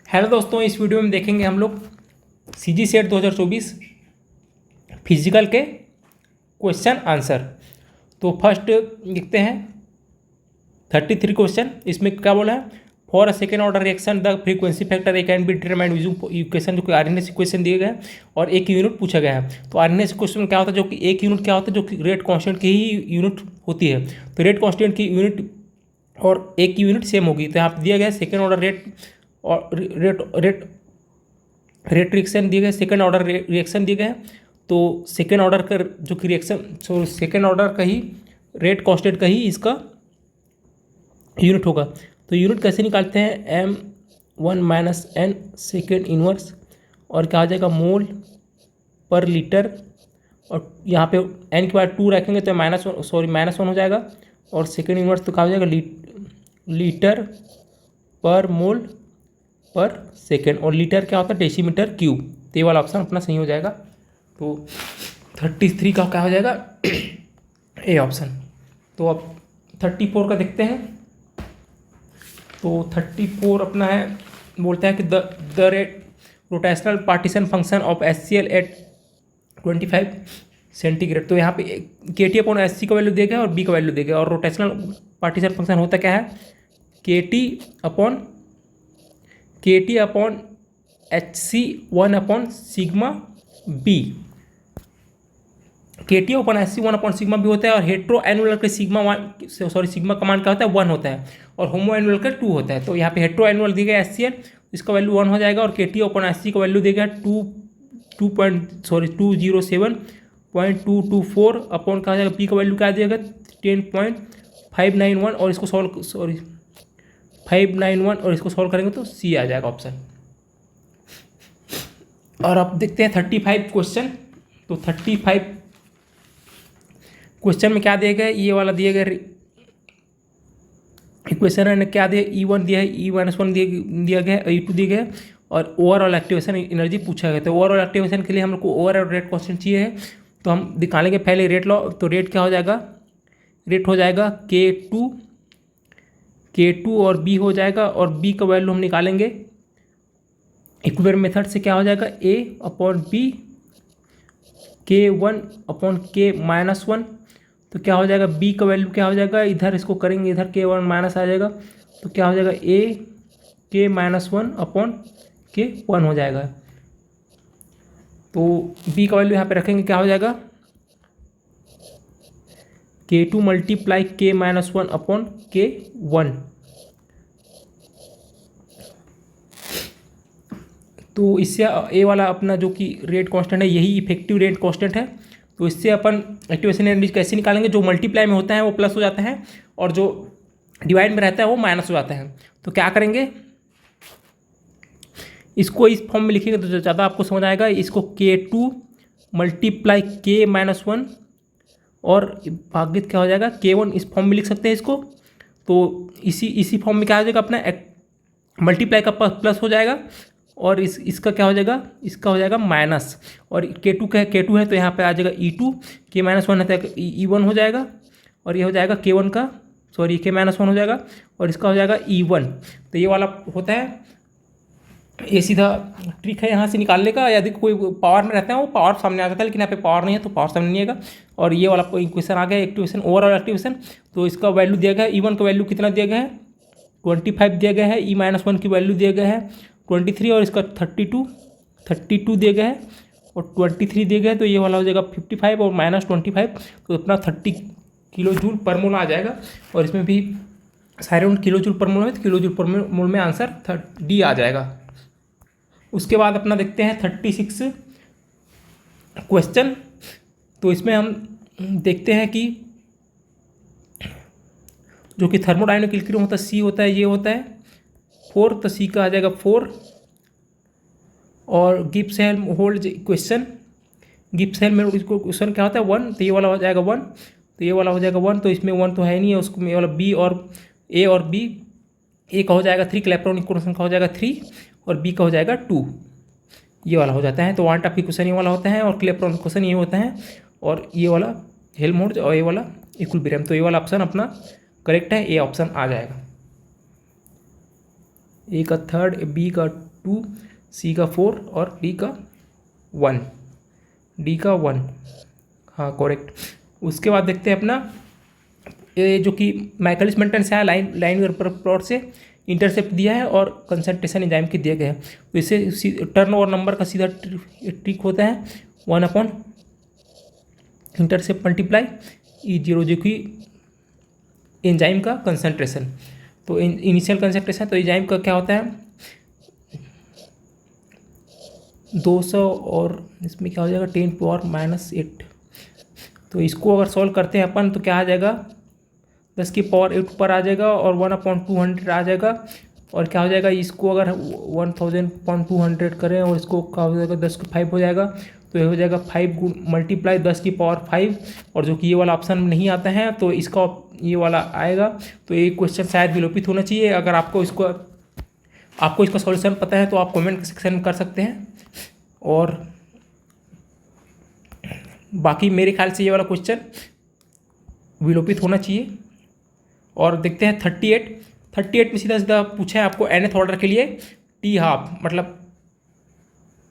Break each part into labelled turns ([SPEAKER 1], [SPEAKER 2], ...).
[SPEAKER 1] Hello दोस्तों, इस video में देखेंगे हम लोग सीजी सेट 2024 फिजिकल के क्वेश्चन आंसर। तो फर्स्ट देखते हैं 33 क्वेश्चन। इसमें क्या बोला है, for a second order reaction the frequency factor A can be determined using equation, जो कि आरएनएस इक्वेशन दिए गए हैं और एक यूनिट पूछा गया है। तो आरएनएस इक्वेशन में क्या होता है, जो कि एक यूनिट क्या होता है, जो कि रेट कांस्टेंट की ही यूनिट होती है। तो रेट कांस्टेंट की यूनिट और एक की यूनिट सेम होगी। तो यहाँ पे दिया गया है सेकेंड ऑर्डर रेट और रेट रिएक्शन दिए गए, सेकेंड ऑर्डर रिएक्शन दिए गए हैं। तो सेकेंड ऑर्डर का जो कि रिएक्शन सेकेंड ऑर्डर का ही रेट कांस्टेंट का ही इसका यूनिट होगा। तो यूनिट कैसे निकालते हैं, m1 minus n second inverse, और क्या आ जाएगा मोल पर लीटर, और यहाँ पे n के बाद 2 रखेंगे तो -1 हो जाएगा, और सेकेंड इनवर्स तो क्या हो जाएगा लीटर पर मोल पर सेकेंड, और लीटर क्या होता है डेसीमीटर क्यूब। तो ये वाला ऑप्शन अपना सही हो जाएगा। तो 33 का क्या हो जाएगा ए ऑप्शन। तो अब 34 का देखते हैं। तो 34 अपना है, बोलता है कि the rate rotational partition function of HCl at 25 centigrade. तो यहाँ पे KT अपॉन HC का वैल्यू दिया गया और B का वैल्यू दिया गया, और रोटेशनल पार्टीशन फंक्शन होता क्या है, KT upon HC 1 upon sigma B। KT upon HC 1 upon sigma B होता है, और हेट्रो एनुअल के सिग्मा का मान क्या होता है 1 होता है, और होमो एनुअल का 2 होता है। तो यहाँ पे हेट्रो एनुअल दिया गया HCl, इसका वैल्यू 1 हो जाएगा, और KT अपॉन HC का वैल्यू दिया गया 2.207.224 अपॉन क्या हो जाएगा, B का वैल्यू क्या दिया गया 10.591, और इसको 591, और इसको सॉल्व करेंगे तो C आ जाएगा ऑप्शन। और अब देखते हैं 35 क्वेश्चन। तो 35 क्वेश्चन में क्या दिया गया, ये वाला दिया गया इक्वेशन है, क्या दिया E1 दिया है, E-1 दिया गया है, E2 दिया गया है, और ओवरऑल एक्टिवेशन एनर्जी पूछा गया। तो ओवरऑल एक्टिवेशन के लिए हम लोग को ओवरऑल रेट क्वेश्चन चाहिए है। तो हम निकालेंगे पहले रेट लॉ। तो रेट क्या हो जाएगा, रेट हो जाएगा K2 और B हो जाएगा, और B का वैल्यू हम निकालेंगे इक्विलिब्रियम मेथड से। क्या हो जाएगा A upon B K1 upon K-1। तो क्या हो जाएगा B का वैल्यू क्या हो जाएगा, इधर इसको करेंगे, इधर K1 माइनस आ जाएगा, तो क्या हो जाएगा A K-1 अपॉन K1 हो जाएगा। तो B का वैल्यू यहाँ पे रखेंगे, क्या हो जाएगा K2 multiply K-1 upon K1। तो इससे ए वाला अपना जो कि रेट कांस्टेंट है, यही इफेक्टिव रेट कांस्टेंट है। तो इससे अपन एक्टिवेशन एनर्जी कैसे निकालेंगे, जो मल्टीप्लाई में होता है वो प्लस हो जाता है, और जो डिवाइड में रहता है वो माइनस हो जाता है। तो क्या करेंगे, इसको इस फॉर्म में लिखेंगे तो ज़्यादा आपको समझ आएगा। इसको K2 मल्टीप्लाई K-1 और भागित क्या हो जाएगा K1, इस फॉर्म में लिख सकते हैं इसको। तो इसी फॉर्म में क्या हो जाएगा, अपना मल्टीप्लाई का प्लस हो जाएगा, और इसका क्या हो जाएगा, इसका हो जाएगा माइनस, और K2 है तो यहाँ पे आ जाएगा E2, K-1 है तो E1 हो जाएगा, और ये हो जाएगा K-1 हो जाएगा, और इसका हो जाएगा E1। तो ये वाला होता है, ये सीधा ट्रिक है यहाँ से निकालने का। यदि कोई पावर में रहता है वो पावर सामने आ जाता है, लेकिन यहाँ पे पावर नहीं है तो पावर सामने नहीं आएगा। और ये वाला कोई इक्वेशन आ गया एक्टिवेशन, ओवरऑल एक्टिवेशन। तो इसका वैल्यू दिया गया है, E1 का वैल्यू कितना दिया गया है 25 दिया गया है, E-1 की वैल्यू दिया गया है 23, और इसका 32 दिया गया है, और 23 दिया गया है। तो ये वाला हो जाएगा 55 और -25, तो अपना 30 किलो जूल पर मोल आ जाएगा। और इसमें भी सारे किलो जूल पर मोल में, तो किलो जूल पर मोल में आंसर D आ जाएगा। उसके बाद अपना देखते हैं 36 क्वेश्चन। तो इसमें हम देखते हैं कि जो कि थर्मोडायनामिक इक्विलिब्रियम होता है C होता है, ये होता है 4, तो C का आ जाएगा 4। और Gibbs Helmholtz equation, Gibbs Helmholtz equation क्या होता है 1, तो ये वाला हो जाएगा 1, तो ये वाला हो जाएगा 1। तो इसमें 1 तो है नहीं है, उसको ये वाला B और A और B, A का हो जाएगा 3, क्लैपेरॉन इक्वेशन का हो जाएगा 3, और B का हो जाएगा 2, ये वाला हो जाता है। तो वांट ऑफ इक्वेशन ये वाला होता है, और क्लैपेरॉन इक्वेशन ये होता है, और ये वाला हेल्महोल्ट्ज, और ये वाला इक्विलिब्रियम। तो ये वाला ऑप्शन अपना करेक्ट है, ए ऑप्शन आ जाएगा। ए का 3rd, बी का 2, सी का 4 और डी का 1। हाँ करेक्ट। उसके बाद देखते हैं अपना ये जो कि माइकलिस मेंटन से है, लाइन प्लॉट से इंटरसेप्ट दिया है और कंसंट्रेशन एंजाइम के दिए गए हैं। तो इससे टर्न ओवर नंबर का सीधा ट्रिक होता है 1 इंटरसेप्ट मल्टीप्लाई E0 जो कि एंजाइम का कंसंट्रेशन। तो इनिशियल कंसंट्रेशन तो एंजाइम का क्या होता है 200 और इसमें क्या हो जाएगा 10⁻⁸। तो इसको अगर सॉल्व करते हैं अपन तो क्या आ जाएगा 10⁸ पर आ जाएगा और 1/200 आ जाएगा। और क्या हो जाएगा इसको अगर 1000/200 करें और इसको क्या हो जाएगा 10⁵ हो जाएगा। तो ये हो जाएगा 5 × 10⁵ और जो कि ये वाला ऑप्शन नहीं आता है तो इसका ये वाला आएगा। तो ये क्वेश्चन शायद विलोपित होना चाहिए। अगर आपको इसका सॉल्यूशन पता है तो आप कमेंट सेक्शन में कर सकते हैं। और बाकी मेरे ख्याल से ये वाला क्वेश्चन विलोपित होना चाहिए। और देखते हैं 38 में सीधा सीधा पूछा है आपको nth ऑर्डर के लिए टी हाफ मतलब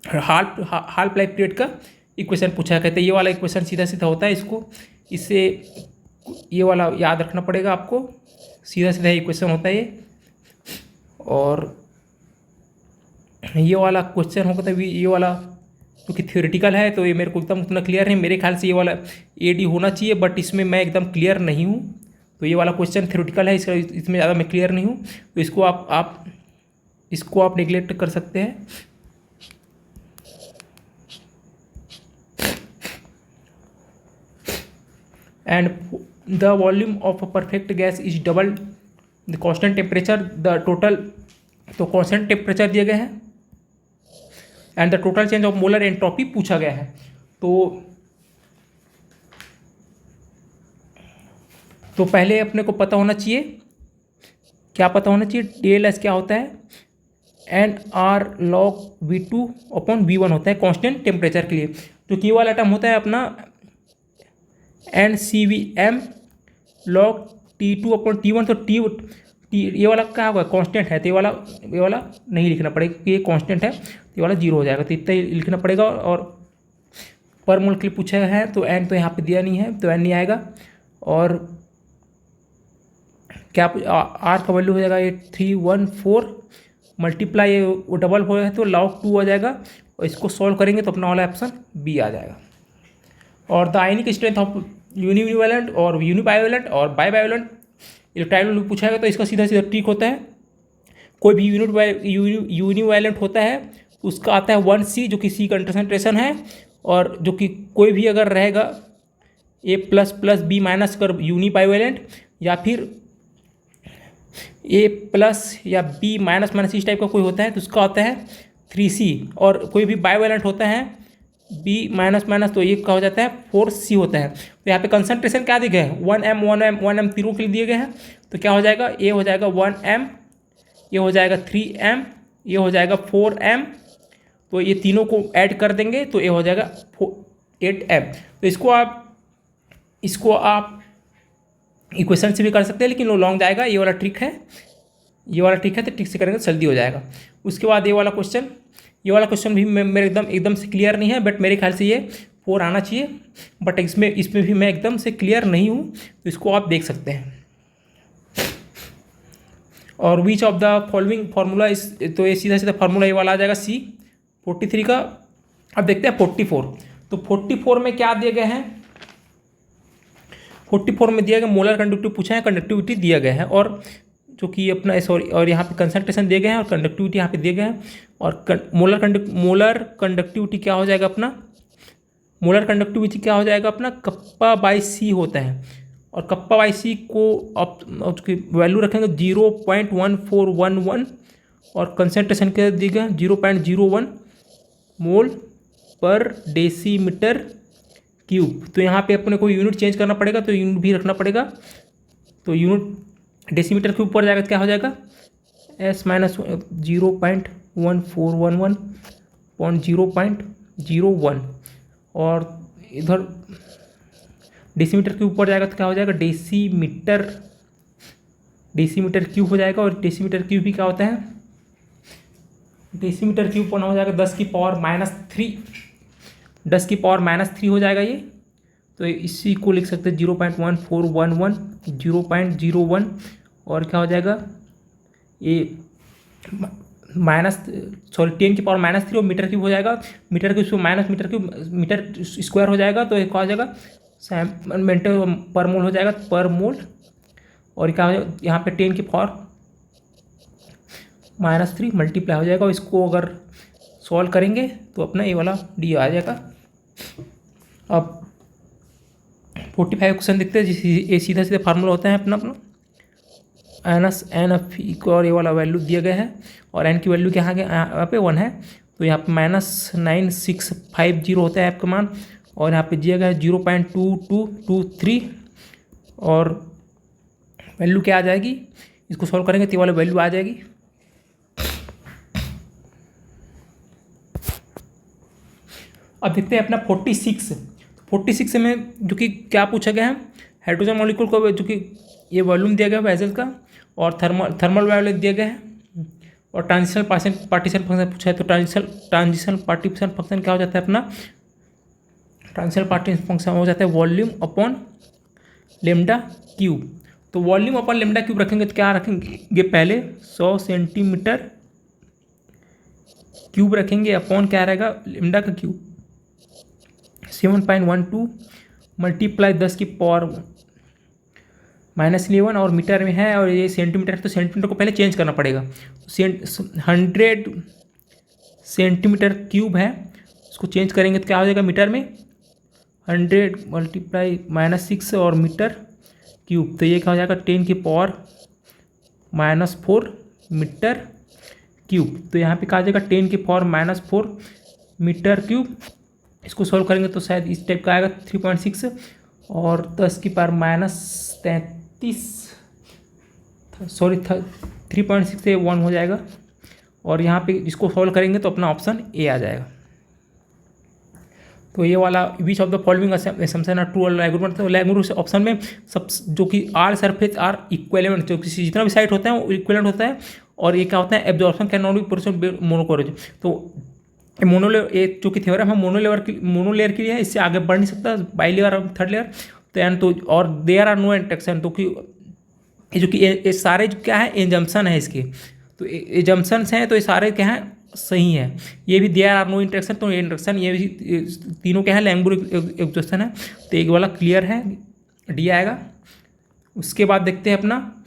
[SPEAKER 1] हाल्फ लाइफ पीरियड का इक्वेशन पूछा है। कहते हैं ये वाला इक्वेशन सीधा सीधा होता है, इससे ये वाला याद रखना पड़ेगा आपको। सीधा सीधा इक्वेशन होता है ये। और ये वाला क्वेश्चन होगा तभी ये वाला क्योंकि थ्योरेटिकल है तो ये मेरे को एकदम उतना क्लियर है। मेरे ख्याल से ये वाला AD होना चाहिए बट इसमें मैं एकदम क्लियर नहीं हूँ। तो ये वाला क्वेश्चन थ्योरेटिकल है, इसमें ज़्यादा मैं क्लियर नहीं हूँ। तो इसको आप नेगलेक्ट कर सकते हैं। And the volume of a perfect gas is double the constant temperature the total. तो कांस्टेंट टेम्परेचर दिए गए हैं and the total change of molar entropy पूछा गया है। तो पहले अपने को पता होना चाहिए, क्या पता होना चाहिए DLS क्या होता है NR log V2/V1 होता है कांस्टेंट टेम्परेचर के लिए। तो की वाला टर्म होता है अपना NCVM log T2/T1। तो T ये वाला क्या होगा कांस्टेंट है तो ये वाला नहीं लिखना पड़ेगा कि ये कांस्टेंट है, ये वाला 0 हो जाएगा। तो इतना ही लिखना पड़ेगा। और पर मोल के लिए पूछा है तो N तो यहाँ पे दिया नहीं है तो N नहीं आएगा। और क्या R का वैल्यू हो जाएगा 8314 मल्टीप्लाई ये वो डबल हो है तो log 2 आ जाएगा। और इसको सॉल्व करेंगे तो अपना वाला ऑप्शन B आ जाएगा। और द आयनिक स्ट्रेंथ ऑफ यूनिवैलेंट और यूनिबाइवैलेंट और बाइवैलेंट इलेक्ट्रॉन पूछा है तो इसका सीधा सीधा ट्रिक होता है। कोई भी यूनिवैलेंट होता है उसका आता है 1C जो कि C कंसंट्रेशन है। और जो कि कोई भी अगर रहेगा A++ B- कर यूनिबाइवैलेंट या फिर A+ या B- इस टाइप का कोई होता है तो उसका होता है 3C। और कोई भी बाइवैलेंट होता है B- तो ये क्या हो जाता है 4C होता है। तो यहाँ पे कंसंट्रेशन क्या दिए गए हैं 1M तीनों के लिए दिए गए हैं। तो क्या हो जाएगा A हो जाएगा 1M, ये हो जाएगा 3M, ये हो जाएगा 4M। तो ये तीनों को ऐड कर देंगे तो ये हो जाएगा 8M। तो इसको आप इक्वेशन से भी कर सकते हैं लेकिन वो लॉन्ग जाएगा। ये वाला ट्रिक है तो ट्रिक से करेंगे तो जल्दी हो जाएगा। उसके बाद ये वाला क्वेश्चन भी मेरे एकदम से क्लियर नहीं है बट मेरे ख्याल से ये 4 आना चाहिए। बट इसमें भी मैं एकदम से क्लियर नहीं हूँ तो इसको आप देख सकते हैं। और विच ऑफ द फॉलोइंग फार्मूला इस तो ये सीधा फार्मूला ये वाला आ जाएगा C43 का। अब देखते हैं 44। तो 44 में क्या दिए गए हैं 44 में दिया गया मोलर कंडक्टिव पूछा है, कंडक्टिविटी दिया गया है और जो कि अपना सॉरी और यहाँ पे कंसंट्रेशन दिए गए हैं और कंडक्टिविटी यहाँ पे दिए गए हैं। और मोलर कंडक्टिविटी क्या हो जाएगा अपना κ/C होता है। और κ/C को आप उसकी वैल्यू रखेंगे 0.1411 और कंसंट्रेशन क्या दिए गए 0.01 मोल पर डेसीमीटर क्यूब। तो यहाँ पे अपने को यूनिट चेंज करना पड़ेगा तो यूनिट भी रखना पड़ेगा। तो यूनिट डेसीमीटर क्यूब पर जाएगा तो क्या हो जाएगा S-0.1411.0.01 और इधर डेसीमीटर क्यूब पर जाएगा तो क्या हो जाएगा डेसीमीटर क्यूब हो जाएगा। और डेसीमीटर क्यूब भी क्या होता है डेसीमीटर क्यूब बना हो जाएगा 10⁻³ 10⁻³ हो जाएगा ये। तो इसी को लिख सकते हैं 0.1411 0.01 और क्या हो जाएगा ये -10⁻³ और मीटर क्यूब हो जाएगा। मीटर क्यूब से minus metre cube metre square हो जाएगा तो ये क्या हो जाएगा मीटर पर मोल हो जाएगा पर मोल। और क्या हो जाएगा यहाँ पे 10⁻³ मल्टीप्लाई हो जाएगा। और इसको अगर सॉल्व करेंगे तो अपना ये वाला डी आ जाएगा। अब 45 क्वेश्चन देखते हैं ये सीधा सीधा फार्मूला होता है अपना एन को और ये वाला वैल्यू दिया गया है और एन की वैल्यू क्या है यहाँ पे 1 है तो यहाँ पे -9650 होता है आपका मान और यहाँ पे दिया गया है 0.2223 और वैल्यू क्या आ जाएगी इसको सॉल्व करेंगे तो ये वाला वैल्यू आ जाएगी। अब देखते हैं अपना 46 में जो कि क्या पूछा गया है हाइड्रोजन मॉलिक्यूल को जो कि ये वॉल्यूम दिया गया है वेसल का और थर्मल वैल्यू दिया गया है और ट्रांजिशनल पार्टीशन फंक्शन पूछा है। तो ट्रांजिशनल पार्टीशन फंक्शन क्या हो जाता है अपना ट्रांजिशनल पार्टीशन फंक्शन हो जाता है वॉल्यूम अपॉन लेमडा क्यूब। तो वॉल्यूम अपॉन लेमडा क्यूब रखेंगे तो क्या रखेंगे पहले 100 सेंटीमीटर क्यूब रखेंगे अपॉन क्या रहेगा लेमडा का क्यूब 7.12 मल्टीप्लाई 10⁻11 और मीटर में है और ये सेंटीमीटर तो सेंटीमीटर को पहले चेंज करना पड़ेगा। 100 सेंटीमीटर क्यूब है इसको चेंज करेंगे तो क्या हो जाएगा मीटर में 100 मल्टीप्लाई -6 और मीटर क्यूब तो ये क्या हो जाएगा 10⁻⁻4 मीटर क्यूब। तो यहाँ पे कहा जाएगा 10⁻⁻4 मीटर क्यूब। इसको सॉल्व करेंगे तो शायद इस टाइप का आएगा 3.6 और 10⁻⁻33 सॉरी 3.6 से 1 हो जाएगा और यहाँ पे इसको सॉल्व करेंगे तो अपना ऑप्शन ए आ जाएगा। तो ये वाला which of the following assumption are true और लैग्यूमेंट तो लैग्यूमेंट ऑप्शन में सब जो कि आर सरफेस आर इक्विवेलेंट जो किसी जितना भी साइड होता है वो इक्विवेलेंट होता है और ये क्या होता है absorption can not be processed मोनोकोरेज। तो मोनोलेयर ये जो कि थ्योरम है मोनोलेयर के लिए है इससे आगे बढ़ नहीं सकता बाई लेयर और थर्ड लेयर तो एंड तो और देयर आर नो इंटरेक्शन तो कि ये जो कि ये सारे जो क्या है एजम्पशन है इसके तो एजम्पशंस हैं तो ये सारे क्या हैं सही है। ये भी देयर आर नो इंटरेक्शन तो इंटरेक्शन ये भी तीनों क्या है लैंगुएज एक्वेशन है तो एक वाला क्लियर है डी आएगा। उसके बाद देखते हैं अपना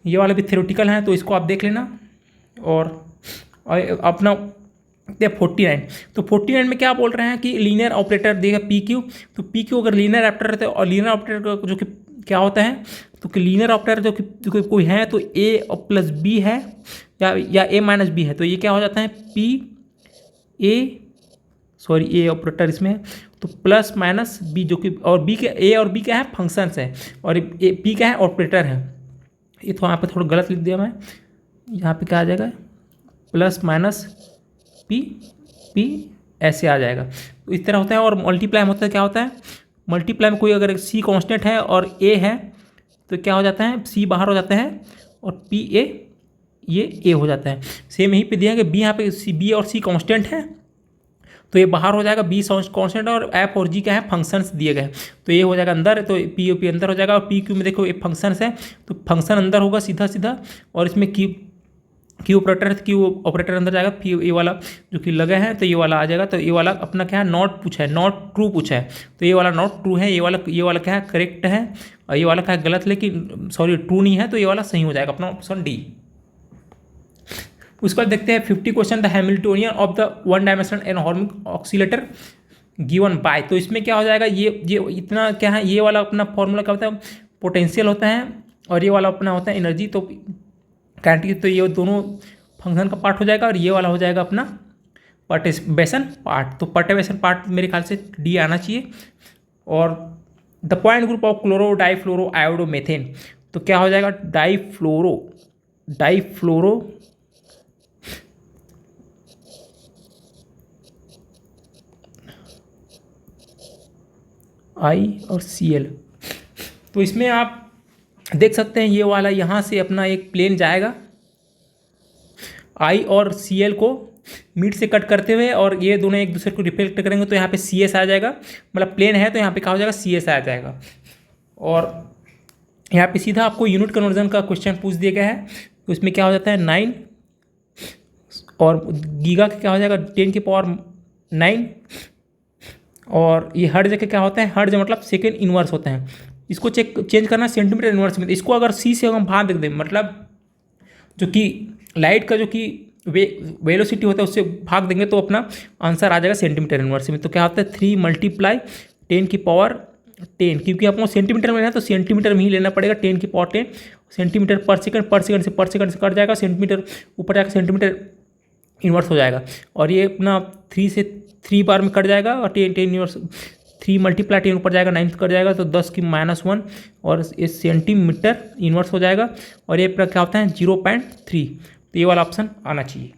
[SPEAKER 1] ये वाला भी थ्योरेटिकल है तो इसको आप देख लेना और अपना 49 तो 49 में क्या बोल रहे हैं कि लीनियर ऑपरेटर देगा पी क्यू तो पी क्यू अगर लीनियर ऑपरेटर रहता है और लीनियर ऑपरेटर जो कि क्या होता है तो कि लीनियर ऑपरेटर जो कि कोई है तो ए प्लस बी है या ए माइनस बी है तो ये क्या हो जाता है P A sorry A operator इसमें है तो प्लस माइनस बी जो कि और बी के ए और बी क्या है फंक्शंस है और ए पी क्या है ऑपरेटर है। ये तो यहाँ पे थोड़ा गलत लिख दिया मैं यहाँ पे क्या आ जाएगा प्लस माइनस पी ऐसे आ जाएगा। तो इस तरह होता है और मल्टीप्लाई में होता है क्या होता है मल्टीप्लाई में कोई अगर सी कांस्टेंट है और ए है तो क्या हो जाता है सी बाहर हो जाता है और पी ए ये ए हो जाता है। सेम यहीं पे दिया है कि बी यहाँ पे सी बी और सी कांस्टेंट है तो ये बाहर हो जाएगा बी कांस्टेंट और एफ और जी क्या है फंक्शंस दिए गए तो ये हो जाएगा अंदर तो पी अंदर हो जाएगा और पी क्यू में देखो ये फंक्शंस है तो फंक्शन अंदर होगा सीधा और इसमें क्यू ऑपरेटर है तो क्यू ऑपरेटर अंदर जाएगा फिर ये वाला जो कि लगा है तो ये वाला आ जाएगा। तो ये वाला अपना क्या है नॉट पूछा है नॉट ट्रू पूछा है तो ये वाला नॉट ट्रू है ये वाला क्या है करेक्ट है और ये वाला क्या है गलत लेकिन सॉरी ट्रू नहीं है तो ये वाला सही हो जाएगा अपना ऑप्शन डी। उसके बाद देखते हैं 50 question the Hamiltonian of the one dimensional enharmonic oscillator given by. तो इसमें क्या हो जाएगा ये इतना क्या है ये वाला अपना फॉर्मूला क्या होता है पोटेंशियल होता है और ये वाला अपना होता है एनर्जी तो काइनेटिक तो ये दोनों फंक्शन का पार्ट हो जाएगा और ये वाला हो जाएगा अपना पर्टिसिपेशन पार्ट। तो पर्टिसिपेशन पार्ट मेरे ख्याल से डी आना चाहिए। और the point group of chloro difluoro iodomethane तो क्या हो जाएगा डाईफ्लोरो आई और Cl। तो इसमें आप देख सकते हैं ये वाला यहाँ से अपना एक प्लेन जाएगा I और Cl को मिड से कट करते हुए और ये दोनों एक दूसरे को रिफ्लेक्ट करेंगे तो यहाँ पे सी एस आ जाएगा, मतलब प्लेन है तो यहाँ पे क्या हो जाएगा, सी एस आ जाएगा। और यहाँ पे सीधा आपको यूनिट कन्वर्जन का क्वेश्चन पूछ दिया गया है, तो इसमें क्या हो जाता है 9 और गीगा का क्या हो जाएगा 10⁻9। और ये हर्ज का क्या होता है, हर्ज मतलब सेकेंड इनवर्स होता है। इसको चेंज करना सेंटीमीटर इनवर्स में। इसको अगर सी से हम भाग दें, मतलब जो कि लाइट का जो कि वेलोसिटी होता है उससे भाग देंगे तो अपना आंसर आ जाएगा सेंटीमीटर इनवर्स में। तो क्या होता है 3 × 10⁻10, क्योंकि आपको सेंटीमीटर में लेना है तो सेंटीमीटर में ही लेना पड़ेगा। 10⁻10 सेंटीमीटर पर सेकंड से कट जाएगा, सेंटीमीटर ऊपर जाकर सेंटीमीटर इन्वर्स हो जाएगा। और ये अपना 3 से 3 बार में कट जाएगा और 10 इन्वर्स 3 × 10 ऊपर जाएगा, 9 कट जाएगा तो 10⁻1 और ये सेंटीमीटर इन्वर्स हो जाएगा। और ये क्या होता है 0.3। तो ये वाला ऑप्शन आना चाहिए।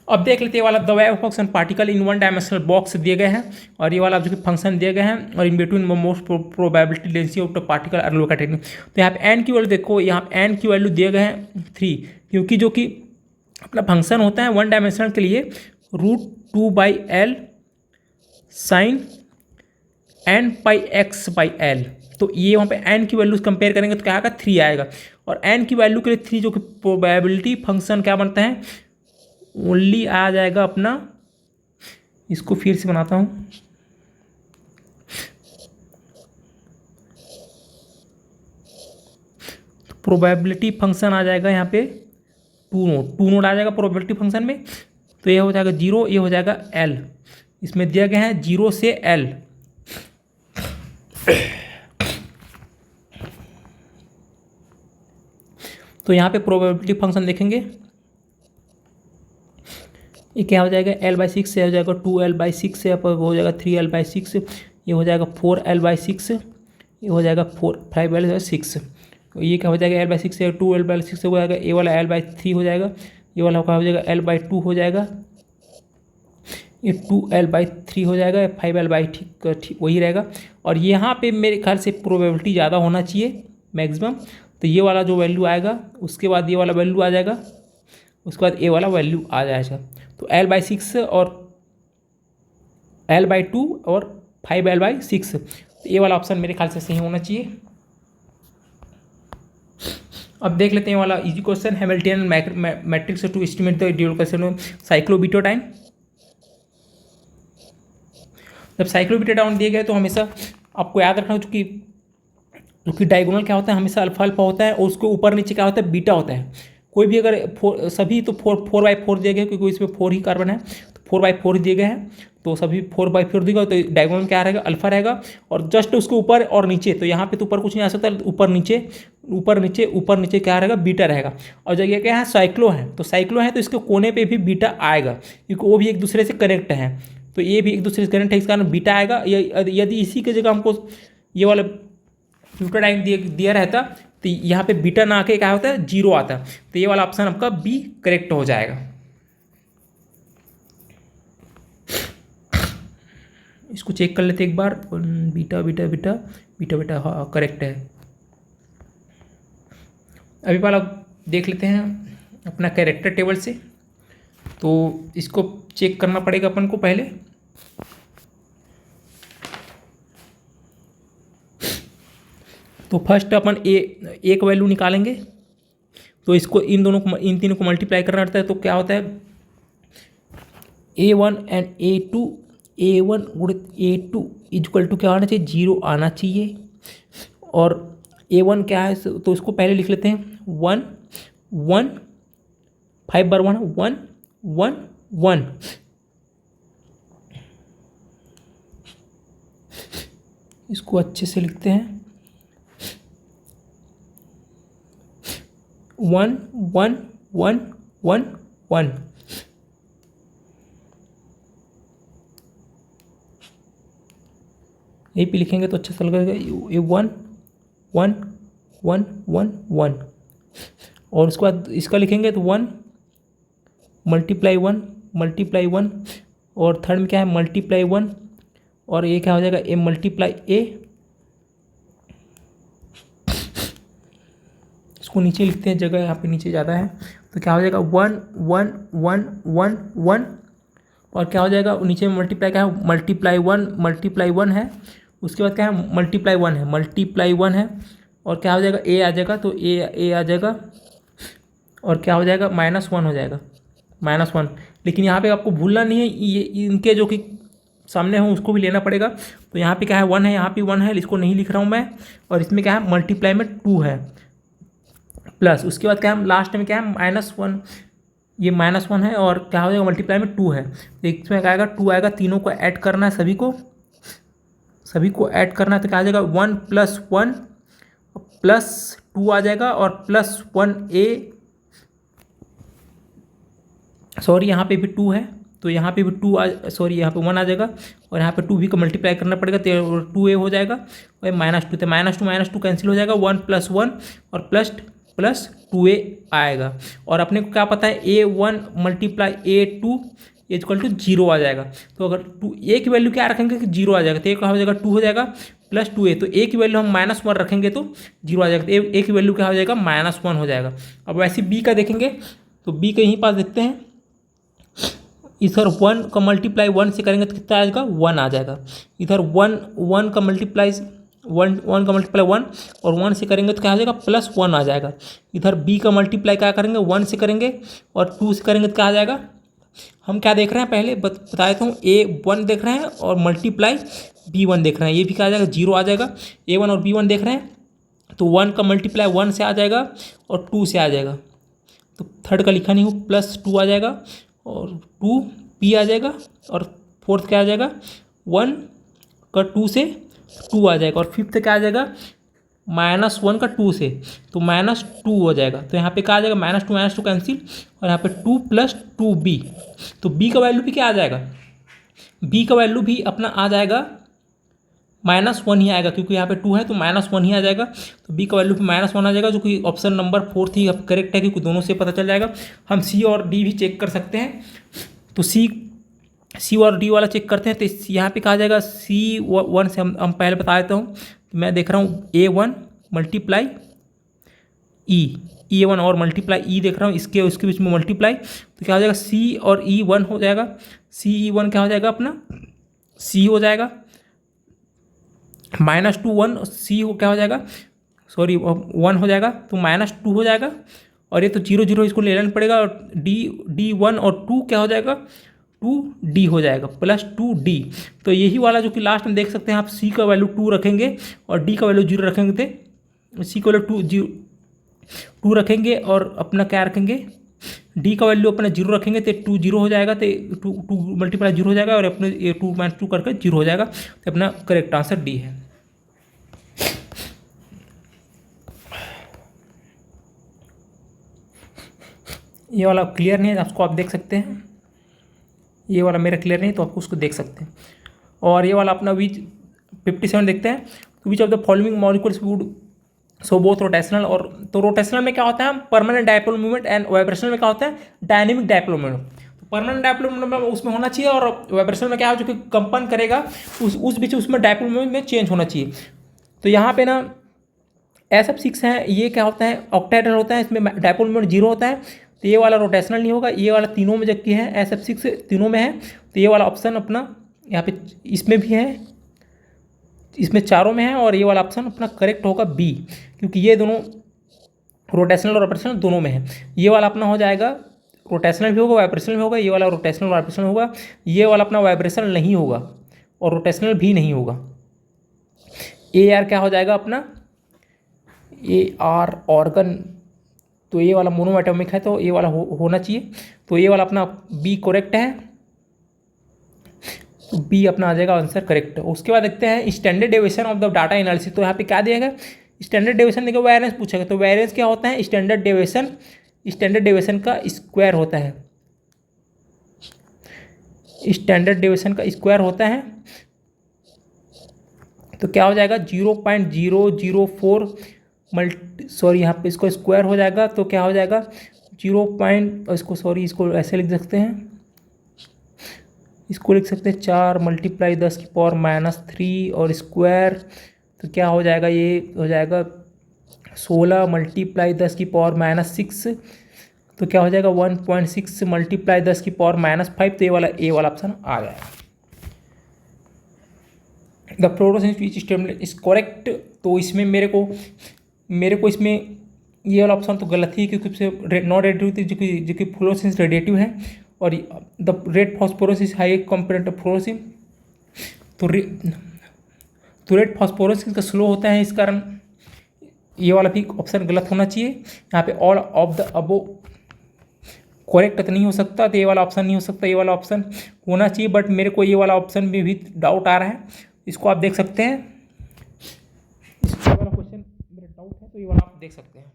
[SPEAKER 1] अब देख लेते हैं वाला the wave function particle in one dimensional box दिए गए हैं और ये वाला जो कि फंक्शन दिए गए हैं और in between most probability density of the particle are located. तो यहाँ पे एन की वैल्यू देखो, यहाँ पे एन की वैल्यू दिए गए हैं 3, क्योंकि जो कि अपना फंक्शन होता है वन डायमेंशनल के लिए √2/L sin n/x/L। तो ये वहाँ पे एन की वैल्यूज कंपेयर करेंगे तो क्या आएगा 3 आएगा। और एन की वैल्यू के लिए 3 जो कि प्रोबेबिलिटी फंक्शन क्या बनता है ओनली आ जाएगा अपना, इसको फिर से बनाता हूँ, तो प्रोबेबिलिटी फंक्शन आ जाएगा यहाँ पे 2 नोड आ जाएगा प्रोबेबिलिटी फंक्शन में। तो ये हो जाएगा 0, ये हो जाएगा L, इसमें दिया गया है 0 से L। तो यहाँ पे प्रोबेबिलिटी फंक्शन देखेंगे, ये क्या हो जाएगा L/6 से हो जाएगा 2L/6 से हो जाएगा 3L/6, ये हो जाएगा 4L/6, ये हो जाएगा 5L/6। ये क्या हो जाएगा L/6 से 2L/6 से हो जाएगा, ये वाला L/3 हो जाएगा, ये वाला क्या हो जाएगा L/2 हो जाएगा, ये 2L/3 हो जाएगा, 5L/ठीक वही रहेगा। और यहाँ पे मेरे ख्याल से प्रोबेबिलिटी ज़्यादा होना चाहिए मैक्सिमम, तो ये वाला जो वैल्यू आएगा उसके बाद ये वाला वैल्यू आ जाएगा, उसके बाद ये वाला वैल्यू आ जाएगा। तो L/6 और L/2 और 5L/6, तो ये वाला ऑप्शन मेरे ख्याल से सही होना चाहिए। अब देख लेते हैं वाला easy question, Hamiltonian matrix to estimate the dual question cyclobutadiene. जब साइक्लोबिटोडाइन दिए गए तो हमेशा आपको याद रखना क्योंकि डायगोनल क्या होता है हमेशा अल्फा अल्फा होता है और उसके ऊपर नीचे क्या होता है बीटा होता है। कोई भी अगर सभी तो 4/4 दिए गए, क्योंकि इसमें 4 ही कार्बन है तो 4/4 दिए गए हैं, तो सभी 4/4 दिएगा तो डायगोनल क्या रहेगा अल्फा रहेगा। और जस्ट उसके ऊपर और नीचे, तो यहाँ पे तो ऊपर कुछ नहीं आ सकता, ऊपर नीचे क्या रहेगा बीटा रहेगा। और जब ये क्या है साइक्लो है तो इसके कोने पे भी बीटा आएगा, क्योंकि वो भी एक दूसरे से कनेक्ट है, तो ये भी एक दूसरे से कनेक्ट है, इस कारण बीटा आएगा। यदि इसी की जगह हमको ये वाला ब्यूटाडाइन दिया रहता तो यहाँ पे बीटा ना आके क्या होता है 0 आता, तो ये वाला ऑप्शन आपका बी करेक्ट हो जाएगा। इसको चेक कर लेते एक बार, beta beta beta beta beta हाँ करेक्ट है। अभी वाला देख लेते हैं अपना कैरेक्टर टेबल से, तो इसको चेक करना पड़ेगा अपन को पहले। तो फर्स्ट अपन एक वैल्यू निकालेंगे, तो इसको इन तीनों को मल्टीप्लाई करना रहता है। तो क्या होता है A1 एंड A2, A1 गुणित A2 इक्वल टू क्या आना चाहिए 0 आना चाहिए। और A1 क्या है तो इसको पहले लिख लेते हैं 1 1 5 बार 1 1 1 1। इसको अच्छे से लिखते हैं 1 1 1 1 1। यहीं पे लिखेंगे तो अच्छा सा लगेगा, ये 1 1 1 1 1। और उसके बाद इसका लिखेंगे तो 1 मल्टीप्लाई 1 और थर्ड में क्या है मल्टीप्लाई 1 और ये क्या हो जाएगा A मल्टीप्लाई A। इसको नीचे लिखते हैं, जगह यहाँ पे नीचे ज़्यादा है, तो क्या हो जाएगा 1 1 1 1 1, और क्या हो जाएगा नीचे में मल्टीप्लाई, क्या है मल्टीप्लाई 1 है, उसके बाद क्या है मल्टीप्लाई 1 है, और क्या हो जाएगा ए आ जाएगा, तो ए आ जाएगा, और क्या हो जाएगा -1 हो जाएगा, -1। लेकिन यहाँ पे आपको भूलना नहीं है, ये इनके जो कि सामने हो उसको भी लेना पड़ेगा। तो यहाँ पे क्या है 1 है, यहाँ पे 1 है, इसको नहीं लिख रहा हूँ मैं, और इसमें क्या है मल्टीप्लाई में 2 है प्लस, उसके बाद क्या है लास्ट में क्या है -1, ये -1 है, और क्या हो जाएगा मल्टीप्लाई में 2 है, तो इसमें क्या आएगा 2 आएगा, तीनों को ऐड करना है, सभी को ऐड करना है, तो क्या आ जाएगा 1 + 1 + 2 आ जाएगा, और +1a, सॉरी यहाँ पे भी 2 है, तो यहाँ पे भी 2 यहाँ पे 1 आ जाएगा, और यहाँ पे 2 भी को मल्टीप्लाई करना पड़ेगा, तो 2a हो जाएगा, और -2, तो -2 कैंसिल हो जाएगा, 1 + 1 और प्लस 2a आएगा। और अपने को क्या पता है a1 × a2 = 0 आ जाएगा। तो अगर a की वैल्यू क्या रखेंगे कि 0 आ जाएगा, तो a क्या हो जाएगा 2 हो जाएगा प्लस 2a, तो a की वैल्यू हम -1 रखेंगे तो 0 आ जाएगा, तो a की वैल्यू क्या हो जाएगा -1 हो जाएगा। अब वैसे b का देखेंगे, तो b के यहीं पास देखते हैं, इधर 1 का मल्टीप्लाई 1 से करेंगे तो कितना आ जाएगा 1 आ जाएगा, इधर 1 का मल्टीप्लाई 1 का मल्टीप्लाई 1 और 1 से करेंगे तो क्या आ जाएगा +1 आ जाएगा। इधर b का मल्टीप्लाई क्या करेंगे 1 से करेंगे और 2 से करेंगे तो क्या आ जाएगा, हम क्या देख रहे हैं पहले बता देता हूँ, a1 देख रहे हैं और मल्टीप्लाई b1 देख रहे हैं, ये भी क्या आ जाएगा 0 आ जाएगा। a1 और b1 देख रहे हैं, तो 1 का मल्टीप्लाई 1 से आ जाएगा और 2 से आ जाएगा, तो थर्ड का लिखा नहीं हूँ, +2 आ जाएगा और 2p आ जाएगा, और फोर्थ क्या आ जाएगा 1 का 2 से 2 आ जाएगा, और फिफ्थ क्या आ जाएगा -1 का 2 से, तो -2 हो जाएगा। तो यहाँ पे क्या आ जाएगा -2 कैंसिल, और यहाँ पे 2 + 2b, तो b का वैल्यू भी क्या आ जाएगा, b का वैल्यू भी अपना आ जाएगा -1 ही आएगा, क्योंकि यहाँ पे 2 है तो -1 ही आ जाएगा, तो b का वैल्यू भी -1 आ जाएगा, जो कि ऑप्शन नंबर 4 ही करेक्ट है, क्योंकि दोनों से पता चल जाएगा। हम c और d भी चेक कर सकते हैं, तो c और d वाला चेक करते हैं, तो यहाँ पे कहा जाएगा c1 से हम पहले बता देता हूँ, तो मैं देख रहा हूँ a1 × e1 और मल्टीप्लाई e देख रहा हूँ, इसके उसके बीच में मल्टीप्लाई, तो क्या हो जाएगा c और e1 हो जाएगा, ce1 क्या हो जाएगा अपना c हो जाएगा, -2 1 c हो क्या हो जाएगा, सॉरी 1 हो जाएगा, तो -2 हो जाएगा, और ये तो 0 0 इसको ले लेना पड़ेगा, और d1 और 2 क्या हो जाएगा 2d हो जाएगा +2d। तो यही वाला जो कि लास्ट में देख सकते हैं आप, c का वैल्यू 2 रखेंगे और d का वैल्यू 0 रखेंगे, तो c का वैल्यू 2 रखेंगे और अपना क्या रखेंगे d का वैल्यू अपना 0 रखेंगे, तो 2 0 हो जाएगा, तो 2 × 0 हो जाएगा, और अपने 2 - 2 करके 0 हो जाएगा, तो अपना करेक्ट आंसर d है। ये वाला क्लियर नहीं है आपको, आप देख सकते हैं, ये वाला मेरा क्लियर नहीं तो आप उसको देख सकते हैं। और ये वाला अपना 57 देखते हैं, तो विच of the following molecules would so both rotational, और तो रोटेशनल में क्या होता है permanent dipole movement, and vibrational में क्या होता है डायनेमिक डायपोल मूवमेंट। तो परमानेंट डायपोल मूवमेंट उसमें होना चाहिए, और वाइब्रेशनल में क्या है जो कि कंपन करेगा उस बीच उसमें डायपोल मूवमेंट में चेंज होना चाहिए। तो यहाँ पे ना SF6 है, ये क्या होता है ऑक्टाहेड्रल होता है, इसमें डायपोल मूवमेंट 0 होता है, तो ये वाला रोटेशनल नहीं होगा, ये वाला तीनों में जबकि है SF6 तीनों में है, तो ये वाला ऑप्शन अपना यहाँ पे इसमें भी है, इसमें चारों में है, और ये वाला ऑप्शन अपना करेक्ट होगा B, क्योंकि ये दोनों रोटेशनल और वाइब्रेशनल दोनों में है। ये वाला अपना हो जाएगा रोटेशनल भी होगा वाइब्रेशनल भी होगा, ये वाला रोटेशनल वाइब्रेशनल होगा, ये वाला अपना वाइब्रेशनल नहीं होगा और रोटेशनल भी नहीं होगा। AR क्या हो जाएगा अपना AR ऑर्गन, तो ये वाला मोनोएटॉमिक है, तो ये वाला होना चाहिए, तो ये वाला अपना B करेक्ट है, तो B अपना आ जाएगा आंसर करेक्ट। उसके बाद देखते हैं standard deviation of the data analysis, तो यहाँ पे क्या दिया गया स्टैंडर्ड डेविएशन देखो वेरिएंस पूछेगा, तो वेरिएंस क्या होता है स्टैंडर्ड डेविएशन का स्क्वायर होता है, स्टैंडर्ड डेविएशन का स्क्वायर होता है, तो क्या हो जाएगा 0.004 यहाँ पे इसको स्क्वायर हो जाएगा, तो क्या हो जाएगा इसको ऐसे लिख सकते हैं, इसको लिख सकते हैं 4 × 10⁻³ और स्क्वायर, तो क्या हो जाएगा ये हो जाएगा 16 मल्टीप्लाई 10⁻⁻6, तो क्या हो जाएगा 1.6 मल्टीप्लाई 10⁻⁻5, तो ये वाला ऑप्शन आ जाएगा। The fluorescence which statement is correct, तो इसमें मेरे को इसमें ये वाला ऑप्शन तो गलत ही, क्योंकि उससे नॉन रेडिएटिव जो कि फ्लोरोसेंस रेडिएटिव है, और the red phosphorus is high compare to fluorescein, तो रेड फॉस्फोरस का स्लो होता है, इस कारण ये वाला भी ऑप्शन गलत होना चाहिए। यहाँ पे all of the above correct तो नहीं हो सकता, तो ये वाला ऑप्शन नहीं हो सकता, ये वाला ऑप्शन होना चाहिए, बट मेरे को ये वाला ऑप्शन में भी डाउट आ रहा है, इसको आप देख सकते हैं। इस वाला क्वेश्चन मेरा डाउट है, तो ये वाला आप देख सकते हैं,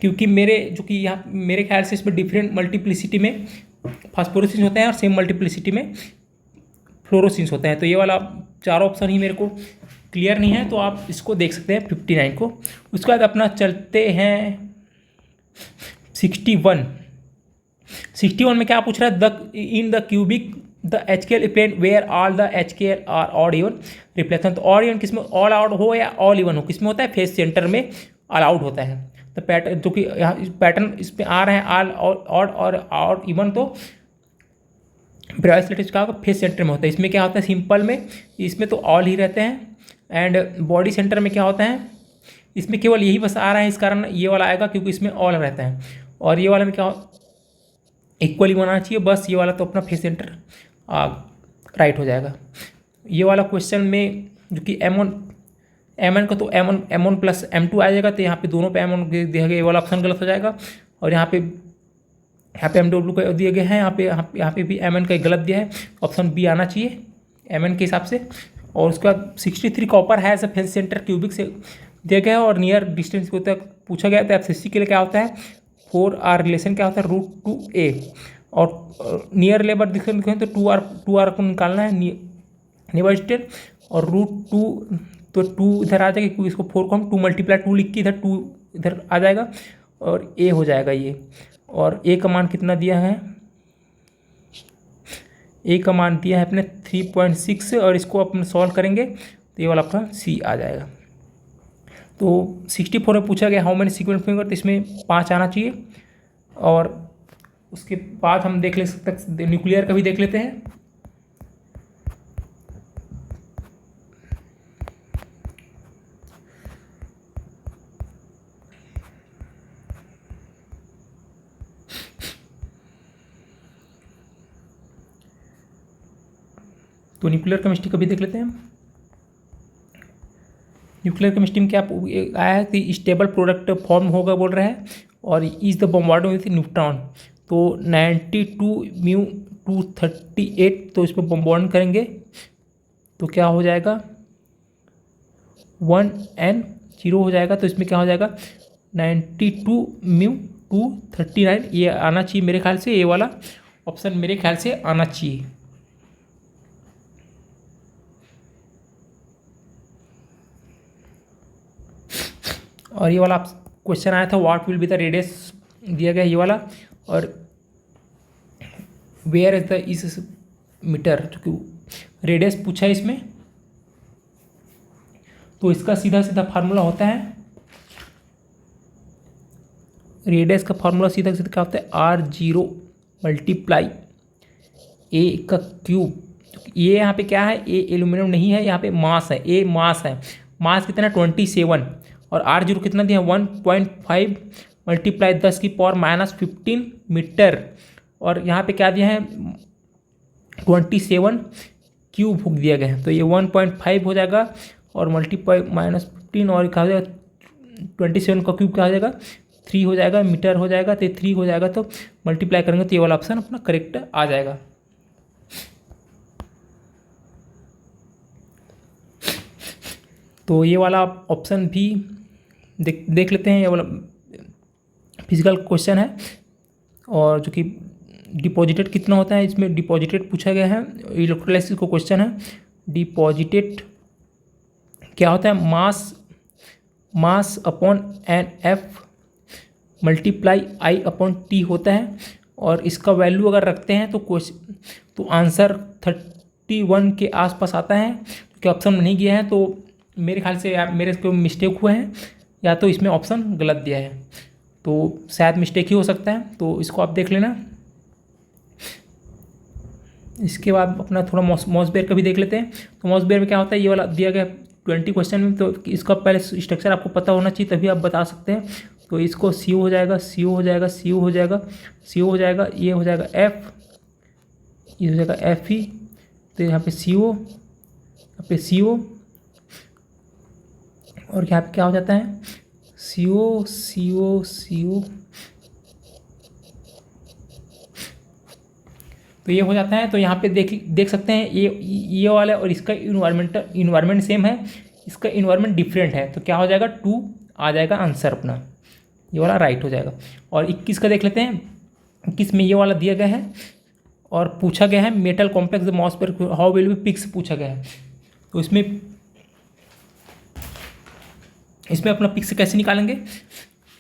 [SPEAKER 1] क्योंकि मेरे ख्याल से इसमें डिफरेंट मल्टीप्लिसिटी में फास्फोरोसिस होते हैं और सेम मल्टीप्लिसिटी में फ्लोरोसिन्स होते हैं, तो ये वाला चारों ऑप्शन ही मेरे को क्लियर नहीं है, तो आप इसको देख सकते हैं 59 को। उसके बाद अपना चलते हैं 61 में क्या पूछ रहा है, in the cubic the HKL plane where all the HKL are odd even reflection, तो ऑड इवन किसमें, ऑल आउट हो या ऑल इवन हो, किसमें होता है, फेस सेंटर में अलाउड होता है। तो पैटर्न जो कि यहाँ पैटर्न इस पर आ रहे हैं ऑल ऑड और ऑड इवन, तो ब्राइसलेट का फेस सेंटर में होता है। इसमें क्या होता है, सिंपल में इसमें तो ऑल ही रहते हैं, एंड बॉडी सेंटर में क्या होता है, इसमें केवल यही बस आ रहा है, इस कारण ये वाला आएगा, क्योंकि इसमें ऑल रहता है, और ये वाला में क्या इक्वली बनाना चाहिए, बस ये वाला तो अपना फेस सेंटर राइट हो जाएगा। ये वाला क्वेश्चन में जो कि M1 का तो M1 प्लस M2 आ जाएगा, तो यहाँ पे दोनों पे M1 दिया गया, ये वाला ऑप्शन गलत हो जाएगा, और यहाँ पे MW का दिए गए हैं, यहाँ पे भी MN का गलत दिया है, ऑप्शन बी आना चाहिए MN के हिसाब से। और उसके बाद 63 कॉपर है as a face centre cubic से दिया गया है, और नियर डिस्टेंस को तक पूछा गया, तो FCC के लिए क्या होता है 4R रिलेशन क्या होता है √2a, और नियर लेबर दिखें तो 2R को निकालना है नेबर स्टेट, और √2 तो 2 इधर आ जाएगा, क्योंकि इसको 4 को हम 2 मल्टीप्लाई 2 लिख के इधर 2 इधर आ जाएगा, और a हो जाएगा ये। और a का मान कितना दिया है, a का मान दिया है अपने 3.6, और इसको अपन सॉल्व करेंगे तो ये वाला अपना c आ जाएगा। तो 64 में पूछा गया हाउ मेनी सीक्वेंस फिंगर, तो इसमें 5 आना चाहिए। और उसके बाद हम देख ले सकते न्यूक्लियर का भी देख लेते हैं। तो न्यूक्लियर केमिस्ट्री का भी देख लेते हैं। न्यूक्लियर केमिस्ट्री में क्या आया है कि स्टेबल प्रोडक्ट फॉर्म होगा बोल रहा है, और is the bombarding with neutron, तो 92 म्यू 238, तो इस पर बॉम्बार्ड करेंगे तो क्या हो जाएगा 1n0 हो जाएगा, तो इसमें क्या हो जाएगा 92 म्यू 239, ये आना चाहिए मेरे ख्याल से, ये वाला ऑप्शन मेरे ख्याल से आना चाहिए। और ये वाला क्वेश्चन आया था what will be the radius दिया गया ये वाला, और वेयर इज द इस मीटर, क्योंकि रेडियस पूछा है इसमें, तो इसका सीधा सीधा फार्मूला होता है, रेडियस का फार्मूला सीधा सीधा क्या होता है R0 मल्टीप्लाई a का क्यूब। ये यहाँ पे क्या है, ए एल्यूमिनियम नहीं है, यहाँ पे मास है, ए मास है, मास कितना 27, और R0 कितना दिया 1.5 मल्टीप्लाई 10⁻⁻15 मीटर, और यहाँ पे क्या दिया है 27 क्यूब हुक दिया गया है, तो ये 1.5 हो जाएगा, और मल्टीप्लाई -15 और क्या हो जाएगा 27 का क्यूब क्या हो जाएगा 3 हो जाएगा, मीटर हो जाएगा, तो 3 हो जाएगा, तो मल्टीप्लाई करेंगे तो ये वाला ऑप्शन अपना करेक्ट आ जाएगा। तो ये वाला ऑप्शन भी देख लेते हैं, ये वाला फिजिकल क्वेश्चन है, और जो कि डिपॉजिटेड कितना होता है, इसमें डिपॉजिटेड पूछा गया है, इलेक्ट्रोलाइसिस को क्वेश्चन है। डिपॉजिटेड क्या होता है, mass upon N F multiply I upon T होता है, और इसका वैल्यू अगर रखते हैं तो आंसर 31 के आसपास आता है, क्योंकि ऑप्शन में नहीं गया है, तो मेरे ख्याल से मेरे को मिस्टेक हुआ है, या तो इसमें ऑप्शन गलत दिया है, तो शायद मिस्टेक ही हो सकता है, तो इसको आप देख लेना। इसके बाद अपना थोड़ा मॉसबेयर का भी देख लेते हैं। तो मॉसबेयर में क्या होता है, ये वाला दिया गया 20 क्वेश्चन में, तो इसका पहले स्ट्रक्चर आपको पता होना चाहिए, तभी आप बता सकते हैं। तो इसको सी हो जाएगा, सी हो जाएगा, सी हो जाएगा, सी हो जाएगा, ये हो जाएगा एफ, ये हो जाएगा एफ ई, तो यहाँ पे सी ओ, यहाँ पे सी ओ, और यहाँ पे क्या हो जाता है सी ओ, सी ओ, सी ओ, तो ये हो जाता है। तो यहाँ पे देख सकते हैं ये वाला और इसका इन्वायरमेंट सेम है, इसका इन्वायरमेंट डिफरेंट है, तो क्या हो जाएगा 2 आ जाएगा आंसर अपना, ये वाला राइट हो जाएगा। और 21 का देख लेते हैं। 21 में ये वाला दिया गया है और पूछा गया है मेटल कॉम्प्लेक्स द मॉसफेयर हाउ विल बी पिक्स पूछा गया है। तो इसमें अपना पिक्स कैसे निकालेंगे,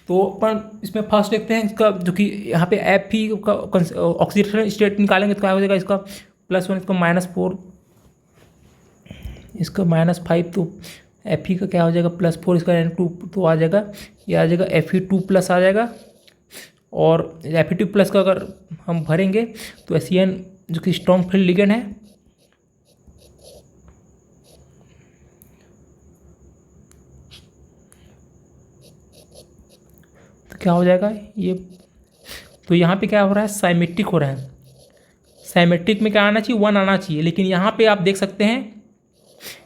[SPEAKER 1] तो अपन इसमें फर्स्ट देखते हैं इसका, जो कि यहाँ पे एफ ही का ऑक्सीडेशन स्टेट निकालेंगे तो क्या हो जाएगा, इसका +1, इसका -4, इसका -5, तो एफ ही का क्या हो जाएगा +4, इसका N2 तो आ जाएगा, ये आ जाएगा Fe2+ आ जाएगा। और Fe2+ का अगर हम भरेंगे तो SCN जो कि स्ट्रॉन्ग फील्ड लिगेंड है, तो क्या हो जाएगा ये, तो यहाँ पे क्या हो रहा है साइमेट्रिक हो रहा है। साइमेट्रिक में क्या आना चाहिए 1 आना चाहिए, लेकिन यहाँ पे आप देख सकते हैं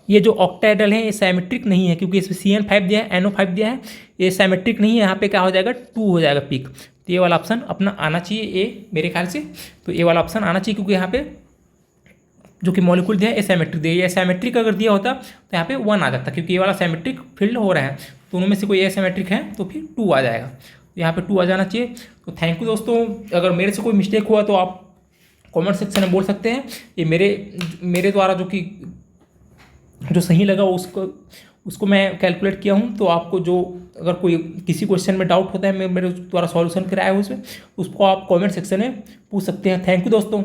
[SPEAKER 1] ये जो ऑक्टाहेड्रल है ये साइमेट्रिक नहीं है, क्योंकि इसमें CN5 दिया है, NO5 दिया है, ये साइमेट्रिक नहीं है। यहाँ पे क्या हो जाएगा 2 हो जाएगा पिक, तो ये वाला ऑप्शन अपना आना चाहिए ए मेरे ख्याल से, तो ये वाला ऑप्शन आना चाहिए, क्योंकि यहाँ पे जो कि मॉलिक्यूल दिया है एसाइमेट्रिक दिया है, एसाइमेट्रिक अगर दिया होता तो यहाँ पे 1 आ जाता, क्योंकि ये वाला साइमेट्रिक फील्ड हो रहा है, तो उनमें से कोई एसाइमेट्रिक है तो फिर 2 आ जाएगा, तो यहाँ पे 2 आ जाना चाहिए। तो थैंक यू दोस्तों, अगर मेरे से कोई मिस्टेक हुआ तो आप कमेंट सेक्शन में बोल सकते हैं। ये मेरे द्वारा जो सही लगा उसको मैं कैलकुलेट किया हूँ, तो आपको जो अगर कोई किसी क्वेश्चन में डाउट होता है, मैं मेरे द्वारा सॉल्यूशन कराया है उसमें, उसको आप कमेंट सेक्शन में पूछ सकते हैं। थैंक यू दोस्तों।